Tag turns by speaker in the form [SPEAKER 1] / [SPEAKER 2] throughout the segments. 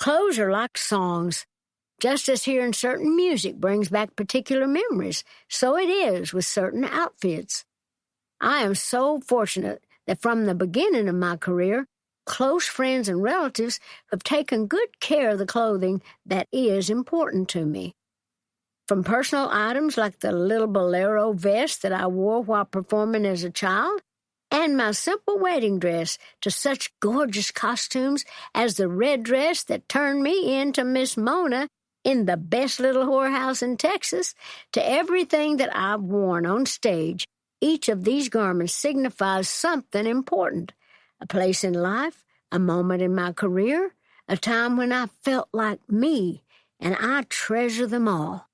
[SPEAKER 1] Clothes are like songs. Just as hearing certain music brings back particular memories, so it is with certain outfits. I am so fortunate that from the beginning of my career, close friends and relatives have taken good care of the clothing that is important to me. From personal items like the little bolero vest that I wore while performing as a child, and my simple wedding dress, to such gorgeous costumes as the red dress that turned me into Miss Mona in the best little whorehouse in Texas, to everything that I've worn on stage. Each of these garments signifies something important, a place in life, a moment in my career, a time when I felt like me, and I treasure them all.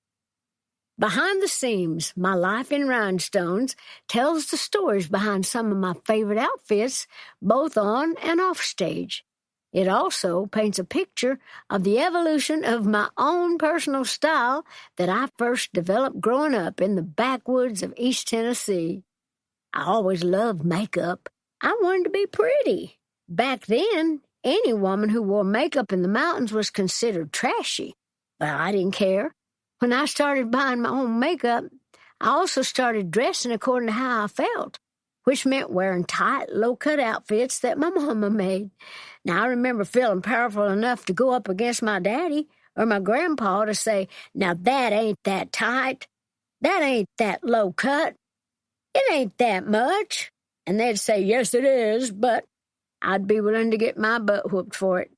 [SPEAKER 1] Behind the Seams, My Life in Rhinestones tells the stories behind some of my favorite outfits, both on and off stage. It also paints a picture of the evolution of my own personal style that I first developed growing up in the backwoods of East Tennessee. I always loved makeup. I wanted to be pretty. Back then, any woman who wore makeup in the mountains was considered trashy, but I didn't care. When I started buying my own makeup, I also started dressing according to how I felt, which meant wearing tight, low-cut outfits that my mama made. Now, I remember feeling powerful enough to go up against my daddy or my grandpa to say, "Now that ain't that tight. That ain't that low-cut. It ain't that much." And they'd say, "Yes, it is," but I'd be willing to get my butt whooped for it.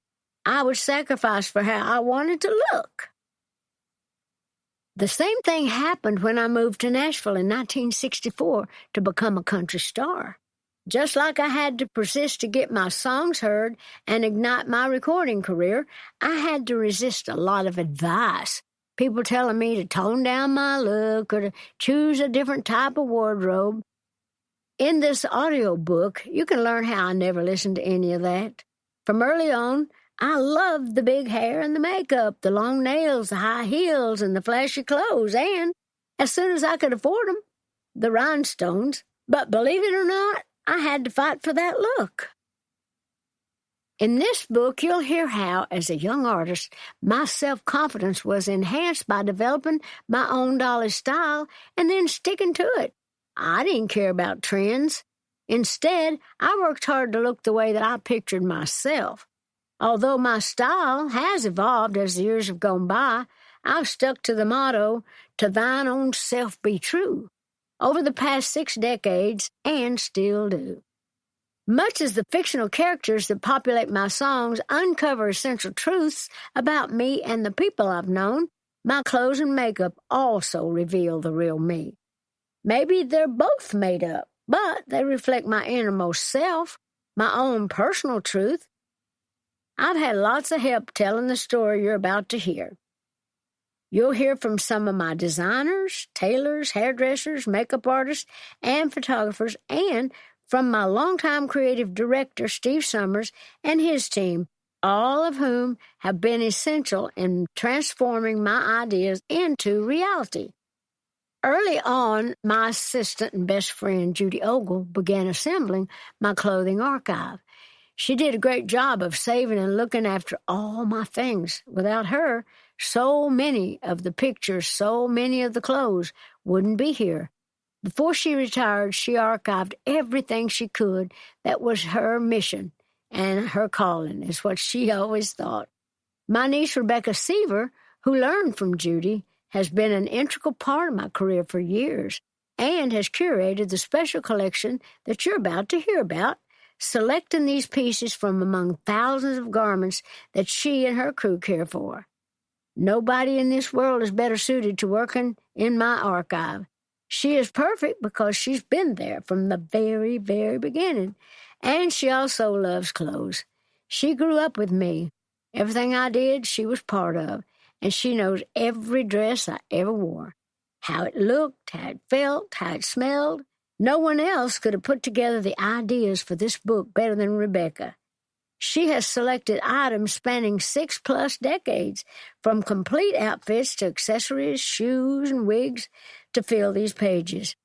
[SPEAKER 1] I would sacrifice for how I wanted to look. The same thing happened when I moved to Nashville in 1964 to become a country star. Just like I had to persist to get my songs heard and ignite my recording career, I had to resist a lot of advice. People telling me to tone down my look or to choose a different type of wardrobe. In this audiobook, you can learn how I never listened to any of that. From early on, I loved the big hair and the makeup, the long nails, the high heels, and the flashy clothes, and, as soon as I could afford them, the rhinestones. But believe it or not, I had to fight for that look. In this book, you'll hear how, as a young artist, my self-confidence was enhanced by developing my own Dolly style and then sticking to it. I didn't care about trends. Instead, I worked hard to look the way that I pictured myself. Although my style has evolved as the years have gone by, I've stuck to the motto, "To thine own self be true," over the past 6 decades, and still do. Much as the fictional characters that populate my songs uncover essential truths about me and the people I've known, my clothes and makeup also reveal the real me. Maybe they're both made up, but they reflect my innermost self, my own personal truth. I've had lots of help telling the story you're about to hear. You'll hear from some of my designers, tailors, hairdressers, makeup artists, and photographers, and from my longtime creative director, Steve Summers, and his team, all of whom have been essential in transforming my ideas into reality. Early on, my assistant and best friend, Judy Ogle, began assembling my clothing archive. She did a great job of saving and looking after all my things. Without her, so many of the pictures, so many of the clothes wouldn't be here. Before she retired, she archived everything she could. That was her mission, and her calling is what she always thought. My niece, Rebecca Seaver, who learned from Judy, has been an integral part of my career for years and has curated the special collection that you're about to hear about, selecting these pieces from among thousands of garments that she and her crew care for. Nobody in this world is better suited to working in my archive. She is perfect because she's been there from the very, very beginning, and she also loves clothes. She grew up with me. Everything I did, she was part of, and she knows every dress I ever wore, how it looked, how it felt, how it smelled. No one else could have put together the ideas for this book better than Rebecca. She has selected items spanning 6+ decades, from complete outfits to accessories, shoes, and wigs, to fill these pages.